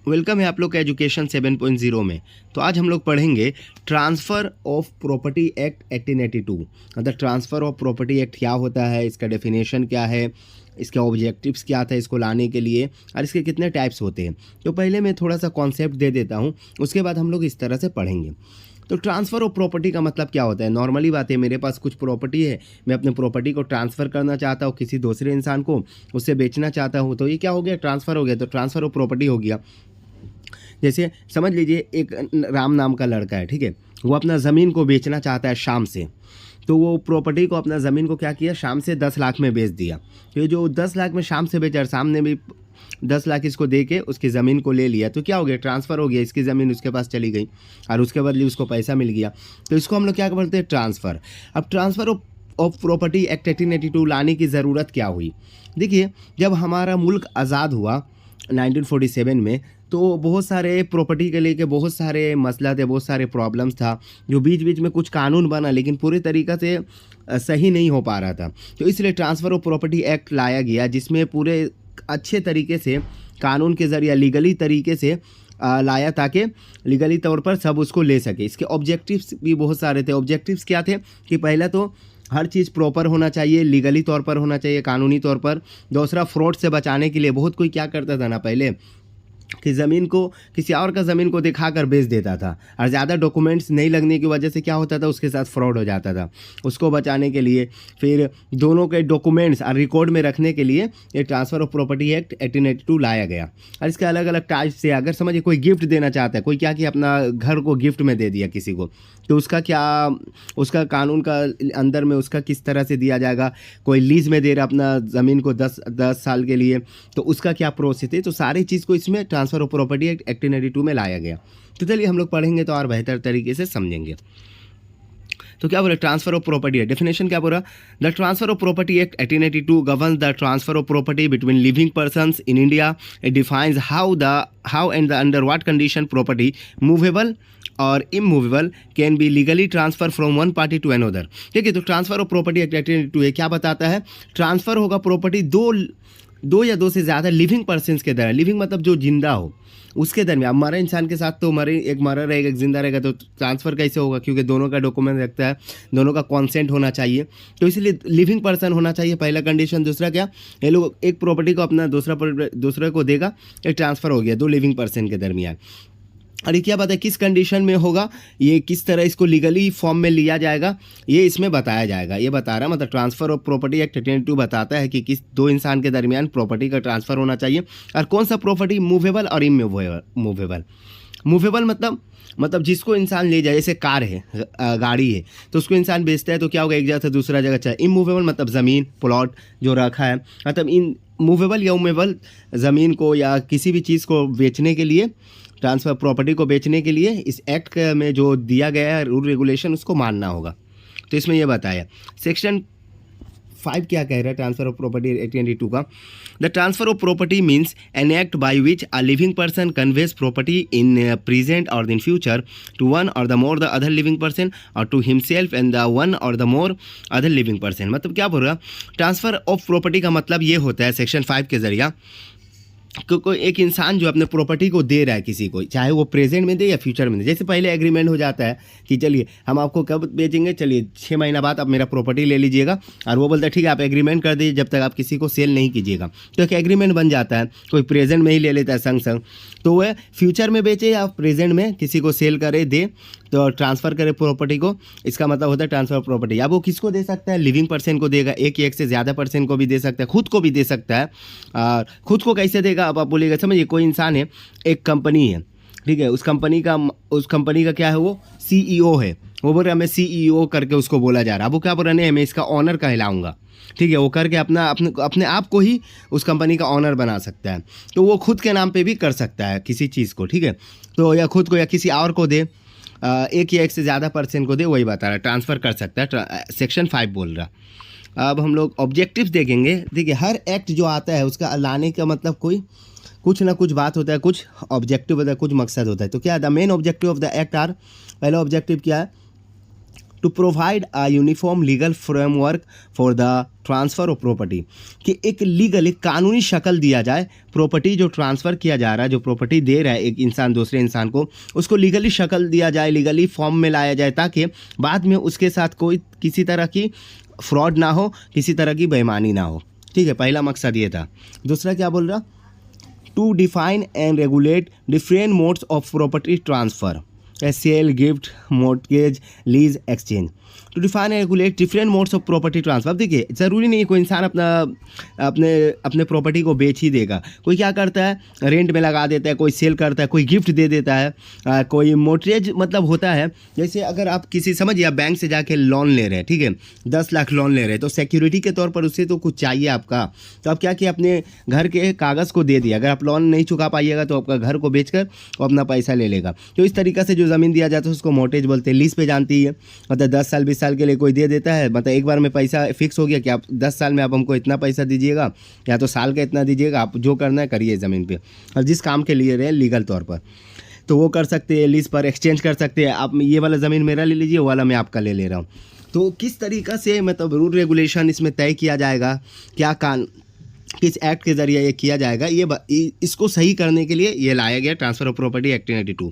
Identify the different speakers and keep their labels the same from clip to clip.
Speaker 1: Welcome है आप लोग का एजुकेशन 7.0 में। तो आज हम लोग पढ़ेंगे ट्रांसफ़र ऑफ प्रॉपर्टी एक्ट 1882। मतलब ट्रांसफ़र ऑफ प्रॉपर्टी एक्ट क्या होता है, इसका डेफिनेशन क्या है, इसके ऑब्जेक्टिव्स क्या था इसको लाने के लिए, और इसके कितने टाइप्स होते हैं। तो पहले मैं थोड़ा सा कॉन्सेप्ट दे देता हूँ, उसके बाद हम लोग इस तरह से पढ़ेंगे। तो ट्रांसफ़र ऑफ प्रॉपर्टी का मतलब क्या होता है। नॉर्मली बात है, मेरे पास कुछ प्रॉपर्टी है, मैं अपने प्रॉपर्टी को ट्रांसफ़र करना चाहता हूँ किसी दूसरे इंसान को, उससे बेचना चाहता हूँ, तो ये क्या हो गया, ट्रांसफ़र हो गया। तो ट्रांसफ़र ऑफ प्रॉपर्टी हो गया। जैसे समझ लीजिए एक राम नाम का लड़का है, ठीक है, वो अपना ज़मीन को बेचना चाहता है शाम से। तो वो प्रॉपर्टी को, अपना ज़मीन को क्या किया, शाम से 10 लाख में बेच दिया। तो ये जो 10 लाख में शाम से बेचा, शाम ने भी 10 लाख इसको दे के उसकी ज़मीन को ले लिया। तो क्या हो गया, ट्रांसफ़र हो गया, इसकी ज़मीन उसके पास चली गई और उसके बदले उसको पैसा मिल गया। तो इसको हम लोग क्या बोलते हैं, ट्रांसफ़र। अब ट्रांसफ़र ऑफ प्रॉपर्टी एक्ट 1882 लाने की ज़रूरत क्या हुई। देखिए, जब हमारा मुल्क आज़ाद हुआ 1947 में, तो बहुत सारे प्रॉपर्टी के लेके बहुत सारे मसला थे, बहुत सारे प्रॉब्लम्स था, जो बीच बीच में कुछ कानून बना लेकिन पूरी तरीक़ा से सही नहीं हो पा रहा था। तो इसलिए ट्रांसफ़र ऑफ प्रॉपर्टी एक्ट लाया गया, जिसमें पूरे अच्छे तरीके से कानून के ज़रिए लीगली तरीके से लाया, ताकि लीगली तौर पर सब उसको ले सके। इसके ऑब्जेक्टिव्स भी बहुत सारे थे। ऑब्जेक्टिव्स क्या थे कि पहला तो हर चीज़ प्रॉपर होना चाहिए, लीगली तौर पर होना चाहिए, कानूनी तौर पर। दूसरा, फ्रॉड से बचाने के लिए बहुत कोई क्या करता था ना पहले, कि ज़मीन को किसी और का ज़मीन को दिखाकर बेच देता था, और ज़्यादा डॉक्यूमेंट्स नहीं लगने की वजह से क्या होता था, उसके साथ फ्रॉड हो जाता था। उसको बचाने के लिए फिर दोनों के डॉक्यूमेंट्स और रिकॉर्ड में रखने के लिए ये ट्रांसफ़र ऑफ प्रॉपर्टी एक्ट 1882 लाया गया। और इसके अलग अलग टाइप से, अगर समझिए कोई गिफ्ट देना चाहता है, कोई क्या कि अपना घर को गिफ्ट में दे दिया किसी को, तो उसका क्या, उसका कानून का अंदर में उसका किस तरह से दिया जाएगा। कोई लीज़ में दे रहा अपना ज़मीन को 10 साल के लिए, तो उसका क्या प्रोसेस है। तो सारी चीज़ को इसमें ट्रांसफ़र ऑफ प्रॉपर्टी एक्ट 1882 में लाया गया। तो चलिए हम लोग पढ़ेंगे तो और बेहतर तरीके से समझेंगे। तो क्या बोला, ट्रांसफ़र ऑफ प्रॉपर्टी है, डेफिनेशन क्या बोला। The transfer of property act 1882 governs the transfer of property between living persons in India. It defines how and the under what condition property movable or immovable can be legally transfer from one party to another. ठीक है, तो transfer of property act 1882 क्या बताता है, transfer होगा property दो या दो से ज़्यादा लिविंग पर्सन्स के दरमियान। लिविंग मतलब जो जिंदा हो, उसके दरमियान। मरे इंसान के साथ तो एक मरा रहेगा, एक जिंदा रहेगा, तो ट्रांसफ़र कैसे होगा, क्योंकि दोनों का डॉक्यूमेंट रखता है, दोनों का कॉन्सेंट होना चाहिए। तो इसलिए लिविंग पर्सन होना चाहिए, पहला कंडीशन। दूसरा क्या, ये लोग एक प्रॉपर्टी को अपना दूसरे को देगा, एक ट्रांसफ़र हो गया दो लिविंग पर्सन के दरमियान। और ये क्या बात है, किस कंडीशन में होगा, ये किस तरह इसको लीगली फॉर्म में लिया जाएगा, ये इसमें बताया जाएगा। ये बता रहा है, मतलब ट्रांसफ़र ऑफ प्रॉपर्टी एक्ट 1882 बताता है कि किस दो इंसान के दरमियान प्रॉपर्टी का ट्रांसफ़र होना चाहिए, और कौन सा property movable or immovable. Movable मतलब जिसको इंसान ले जाए, जैसे कार है, गाड़ी है, तो उसको इंसान बेचता है तो क्या होगा, एक जगह से दूसरा जगह चाहे। इमूवेबल मतलब ज़मीन प्लॉट जो रखा है, मतलब इन मूवेबल या उमेबल ज़मीन को या किसी भी चीज़ को बेचने के लिए, ट्रांसफ़र प्रॉपर्टी को बेचने के लिए इस एक्ट में जो दिया गया है रूल रेगुलेशन, उसको मानना होगा। तो इसमें यह बताया सेक्शन 5 क्या कह रहा है ट्रांसफ़र ऑफ प्रॉपर्टी 1882 का। The transfer of property means an act by which a living person conveys property in present or in future to one or the more the other living person or to himself and the one or the more other living person. मतलब क्या बोल रहा, transfer of property का मतलब ये होता है section 5 के ज़रिए, कोई एक इंसान जो अपने प्रॉपर्टी को दे रहा है किसी को, चाहे वो प्रेजेंट में दे या फ्यूचर में दे। जैसे पहले एग्रीमेंट हो जाता है कि चलिए हम आपको कब बेचेंगे, चलिए 6 महीना बाद आप मेरा प्रॉपर्टी ले लीजिएगा, और वो बोलता है ठीक है आप एग्रीमेंट कर दीजिए जब तक आप किसी को सेल नहीं कीजिएगा। तो एक एग्रीमेंट बन जाता है, कोई प्रेजेंट में ही ले लेता है संग, तो वह फ्यूचर में बेचे या प्रेजेंट में किसी को सेल करे, दे, तो ट्रांसफ़र करे प्रॉपर्टी को, इसका मतलब होता है ट्रांसफ़र ऑफ प्रॉपर्टी। अब वो किसको दे सकता है, लिविंग पर्सन को देगा, एक से ज़्यादा पर्सन को भी दे सकता है, खुद को भी दे सकता है। और खुद को कैसे देगा, अब आप बोलिएगा, समझिए कोई इंसान है, एक कंपनी है, ठीक है, उस कंपनी का क्या है, वो CEO है, वो बोल रहा है मैं CEO करके उसको बोला जा रहा है। अब वो क्या बोल रहा है, नहीं मैं इसका ऑनर कहलाऊँगा, ठीक है, वो करके अपने आप को ही उस कंपनी का ऑनर बना सकता है। तो वो खुद के नाम पे भी कर सकता है किसी चीज़ को, ठीक है, तो या खुद को या किसी और को दे, एक या एक से ज़्यादा पर्सन को दे, वही बता रहा है, ट्रांसफ़र कर सकता है, सेक्शन 5 बोल रहा। अब हम लोग ऑब्जेक्टिव्स देखेंगे। देखिए, हर एक्ट जो आता है उसका लाने का मतलब कुछ ना कुछ बात होता है, कुछ ऑब्जेक्टिव होता है, कुछ मकसद होता है। तो क्या the main objective of the act are, पहला ऑब्जेक्टिव क्या है, to provide a uniform legal framework for the transfer of property, कि एक लीगल एक कानूनी शक्ल दिया जाए, प्रॉपर्टी जो ट्रांसफ़र किया जा रहा है, जो प्रॉपर्टी दे रहा है एक इंसान दूसरे इंसान को, उसको लीगली शक्ल दिया जाए, लीगली फॉर्म में लाया जाए, ताकि बाद में उसके साथ कोई किसी तरह की फ्रॉड ना हो, किसी तरह की बेईमानी ना हो। ठीक है, पहला मकसद ये था। दूसरा क्या बोल रहा, to define and regulate different modes of property transfer, sale, gift, mortgage, lease, exchange. To define and regulate different modes of property transfer. अब देखिए, ज़रूरी नहीं है कोई इंसान अपने प्रॉपर्टी को बेच ही देगा। कोई क्या करता है, रेंट में लगा देता है, कोई सेल करता है, कोई गिफ्ट दे देता है, कोई मोर्टगेज मतलब होता है, जैसे अगर आप किसी समझिए आप बैंक से जाके लोन ले रहे हैं, ठीक है, 10 लाख लोन ले रहे हैं, तो सिक्योरिटी के तौर पर उससे तो कुछ चाहिए आपका, तो आप क्या किया, अपने घर के कागज़ को दे दिया। अगर आप लोन नहीं चुका पाइएगा तो आपका घर को बेचकर वो अपना पैसा ले लेगा। तो इस तरीक़े से जो ज़मीन दिया जाता है उसको मोर्टगेज बोलते हैं। लीज पे जानती है, मतलब 10 साल 20 साल के लिए कोई दे देता है, मतलब एक बार में पैसा फिक्स हो गया कि आप 10 साल में आप हमको इतना पैसा दीजिएगा, या तो साल का इतना दीजिएगा, आप जो करना है करिए ज़मीन पे, और जिस काम के लिए रहे लीगल तौर पर, तो वो कर सकते हैं। लीज पर एक्सचेंज कर सकते हैं, आप ये वाला ज़मीन मेरा ले लीजिए, वो वाला मैं आपका ले ले रहा हूँ। तो किस तरीक़ा से मतलब रूल रेगुलेशन इसमें तय किया जाएगा, क्या किस एक्ट के ज़रिए ये किया जाएगा, इसको सही करने के लिए ये लाया गया ट्रांसफ़र ऑफ प्रॉपर्टी एक्ट 1982।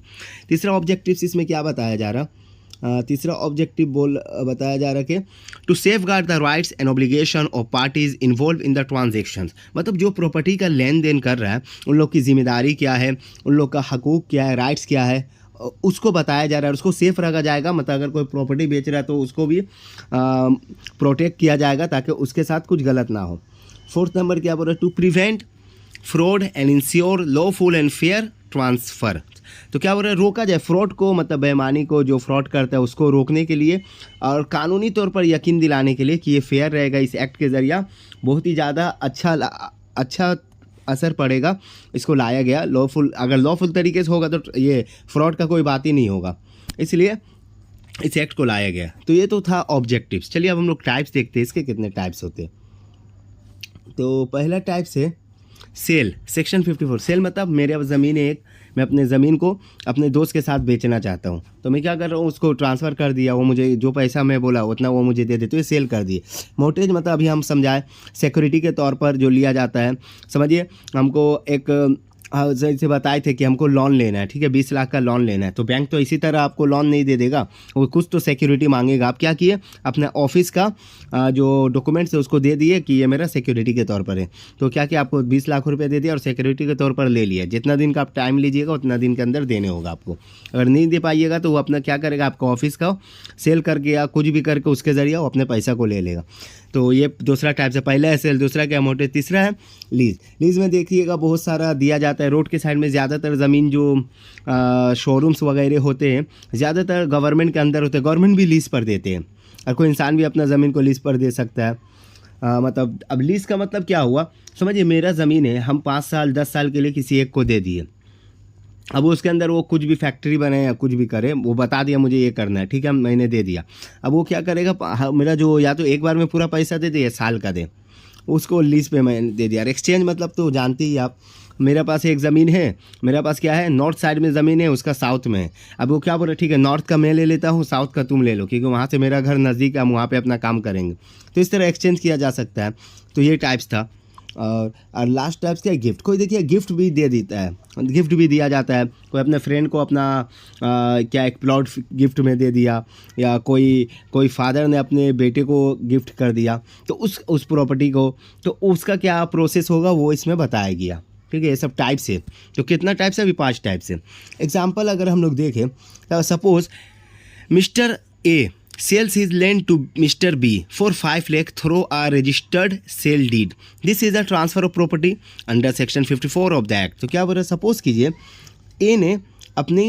Speaker 1: तीसरा ऑब्जेक्टिव्स इसमें क्या बताया जा रहा, तीसरा ऑब्जेक्टिव बताया जा रहा है कि to safeguard the rights and obligation of parties involve in the transactions, मतलब जो प्रॉपर्टी का लेन देन कर रहा है उन लोग की जिम्मेदारी क्या है, उन लोग का हकूक़ क्या है, राइट्स क्या है, उसको बताया जा रहा है, उसको सेफ रखा जाएगा। मतलब अगर कोई प्रॉपर्टी बेच रहा है तो उसको भी प्रोटेक्ट किया जाएगा ताकि उसके साथ कुछ गलत ना हो। फोर्थ नंबर क्या बोल रहा है, to prevent fraud and ensure lawful and fair transfer, तो क्या बोल रहे हैं, रोका जाए फ्रॉड को, मतलब बेईमानी को, जो फ्रॉड करता है उसको रोकने के लिए, और कानूनी तौर पर यकीन दिलाने के लिए कि ये फेयर रहेगा। इस एक्ट के ज़रिए बहुत ही ज़्यादा अच्छा असर पड़ेगा, इसको लाया गया। लॉफुल, अगर लॉफुल तरीके से होगा तो ये फ्रॉड का कोई बात ही नहीं होगा, इसलिए इस एक्ट को लाया गया। तो ये तो था ऑब्जेक्टिव्स। चलिए अब हम लोग टाइप्स देखते हैं, इसके कितने टाइप्स होते हैं। तो पहला टाइप से सेल, सेक्शन 54। सेल मतलब मेरे पास ज़मीन है एक, मैं अपने ज़मीन को अपने दोस्त के साथ बेचना चाहता हूँ, तो मैं क्या कर रहा हूँ, उसको ट्रांसफ़र कर दिया, वो मुझे जो पैसा मैं बोला उतना वो मुझे दे दे, तो ये सेल कर दिए। मोर्टगेज मतलब अभी हम समझाए सिक्योरिटी के तौर पर जो लिया जाता है। समझिए हमको एक जैसे बताए थे कि हमको लोन लेना है, ठीक है, 20 लाख का लोन लेना है, तो बैंक तो इसी तरह आपको लोन नहीं दे देगा, वो कुछ तो सिक्योरिटी मांगेगा। आप क्या किए, अपने ऑफिस का जो डॉक्यूमेंट्स है उसको दे दिए कि ये मेरा सिक्योरिटी के तौर पर है। तो क्या किया, आपको 20 लाख रुपए दे दिया और सिक्योरिटी के तौर पर ले लिया। जितना दिन का आप टाइम लीजिएगा उतना दिन के अंदर देने होगा आपको। अगर नहीं दे पाइएगा तो वो अपना क्या करेगा, आपका ऑफिस का सेल करके या कुछ भी करके उसके ज़रिए वो अपने पैसा को ले लेगा। तो ये दूसरा टाइप से, पहला है सेल, दूसरा क्या मोर्टगेज, तीसरा है लीज। लीज में देखिएगा बहुत सारा दिया जाता है। रोड के साइड में ज़्यादातर ज़मीन जो शोरूम्स वगैरह होते हैं ज़्यादातर गवर्नमेंट के अंदर होते हैं, गवर्नमेंट भी लीज पर देते हैं, और कोई इंसान भी अपना ज़मीन को लीज पर दे सकता है। मतलब अब लीज का मतलब क्या हुआ, समझिए मेरा ज़मीन है, हम 5 साल 10 साल के लिए किसी एक को दे दिए। अब उसके अंदर वो कुछ भी फैक्ट्री बने या कुछ भी करे, वो बता दिया मुझे ये करना है, ठीक है, मैंने दे दिया। अब वो क्या करेगा, मेरा जो या तो एक बार में पूरा पैसा दे दे या साल का दे, उसको लीज पे मैंने दे दिया। और एक्सचेंज मतलब तो जानते ही आप, मेरे पास एक ज़मीन है, मेरे पास क्या है, नॉर्थ साइड में ज़मीन है, उसका साउथ में है। अब वो क्या बोल रहे, ठीक है नॉर्थ का मैं ले लेता हूँ, साउथ का तुम ले लो, क्योंकि वहाँ से मेरा घर नज़दीक है, हम वहाँ पे अपना काम करेंगे। तो इस तरह एक्सचेंज किया जा सकता है। तो ये टाइप्स था। और लास्ट टाइप्स क्या है, गिफ्ट। कोई देखिए गिफ्ट भी दे देता है, गिफ्ट भी दिया जाता है। कोई अपने फ्रेंड को अपना क्या एक प्लॉट गिफ्ट में दे दिया, या कोई फादर ने अपने बेटे को गिफ्ट कर दिया, तो उस प्रॉपर्टी को, तो उसका क्या प्रोसेस होगा वो इसमें बताया गया। ठीक है, ये सब टाइप्स है। तो कितना टाइप्स है, अभी 5 टाइप्स है। एग्जाम्पल अगर हम लोग देखें, suppose mister A sells his land to Mr. B for 5 lakh through a registered sale deed. This is a transfer of property under section 54 of the act. तो क्या बोल रहा है, सपोज कीजिए ए ने अपनी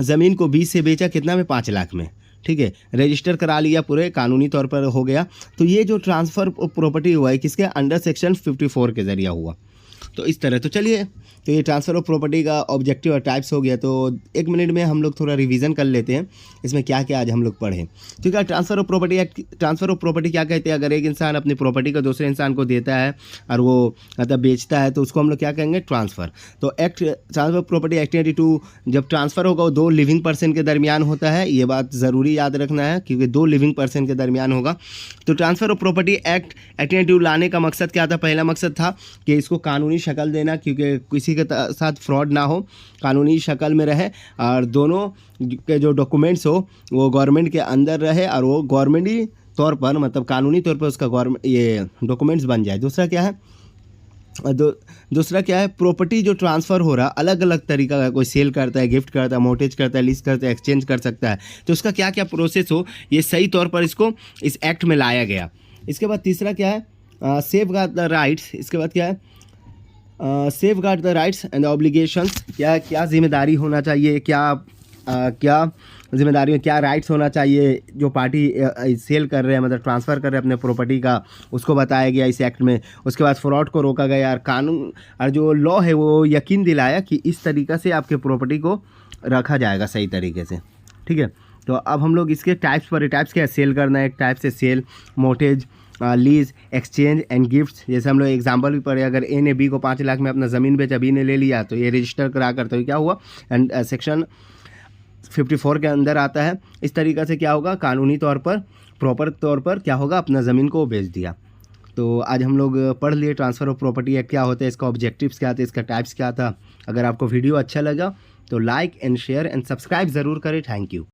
Speaker 1: ज़मीन को B से बेचा, कितना में, 5 लाख में, ठीक है, रजिस्टर करा लिया, पूरे कानूनी तौर पर हो गया। तो ये जो ट्रांसफ़र प्रॉपर्टी हुआ है किसके, अंडर सेक्शन 54 के ज़रिए हुआ। तो इस तरह। तो चलिए, तो ये ट्रांसफ़र ऑफ प्रॉपर्टी का ऑब्जेक्टिव और टाइप्स हो गया। तो 1 मिनट में हम लोग थोड़ा रिवीजन कर लेते हैं इसमें क्या क्या आज हम लोग पढ़े। ठीक है, transfer of property act, transfer of property क्या कहते हैं? अगर एक इंसान अपनी प्रॉपर्टी को दूसरे इंसान को देता है और वो मतलब बेचता है तो उसको हम लोग क्या कहेंगे? ट्रांसफ़र। तो act, transfer of property act 1982 जब ट्रांसफ़र होगा वो 2 लिविंग पर्सन के दरमियान होता है। ये बात ज़रूरी याद रखना है क्योंकि 2 लिविंग पर्सन के दरमियान होगा। तो ट्रांसफ़र ऑफ प्रॉपर्टी एक्ट 1982 लाने का मकसद क्या था? पहला मकसद था कि इसको कानूनी शक्ल देना, क्योंकि किसी के साथ फ्रॉड ना हो, कानूनी शक्ल में रहे और दोनों के जो डॉक्यूमेंट्स हो वो गवर्नमेंट के अंदर रहे और वो गवर्नमेंटी तौर पर मतलब कानूनी तौर पर उसका गवर्नमेंट ये डॉक्यूमेंट्स बन जाए। दूसरा क्या है? दूसरा क्या है? प्रॉपर्टी जो ट्रांसफ़र हो रहा अलग अलग तरीका का, कोई सेल करता है, गिफ्ट करता है, मोर्टेज करता है, लीज करता है, एक्सचेंज कर सकता है। तो उसका क्या क्या प्रोसेस हो, ये सही तौर पर इसको इस एक्ट में लाया गया। इसके बाद तीसरा क्या है? Safe guard the rights. इसके बाद क्या है? Safe guard the rights and obligations. क्या जिम्मेदारी होना चाहिए, क्या जिम्मेदारी, क्या राइट्स होना चाहिए जो पार्टी सेल कर रहे हैं मतलब ट्रांसफ़र कर रहे हैं अपने प्रॉपर्टी का, उसको बताया गया इस एक्ट में। उसके बाद फ्रॉड को रोका गया और कानून और जो लॉ है वो यकीन दिलाया कि इस तरीक़े से आपके प्रॉपर्टी को रखा जाएगा सही तरीके से। ठीक है, तो अब हम लोग इसके टाइप्स पर, टाइप्स क्या है? सेल करना है, एक टाइप से sale, mortgage, lease, exchange and gifts. जैसे हम लोग एग्जांपल भी पढ़े, अगर ए ने बी को 5 लाख में अपना ज़मीन बेचा, बी ने ले लिया तो ये रजिस्टर करा कर, तो क्या हुआ? एंड सेक्शन 54 के अंदर आता है। इस तरीक़े से क्या होगा? कानूनी तौर पर, प्रॉपर तौर पर क्या होगा? अपना ज़मीन को बेच दिया। तो आज हम लोग पढ़ लिए ट्रांसफ़र ऑफ प्रॉपर्टी एक्ट क्या होता है, इसका ऑब्जेक्टिव्स क्या थे, इसका टाइप्स क्या था। अगर आपको वीडियो अच्छा लगा तो like and share and subscribe ज़रूर करें। Thank you.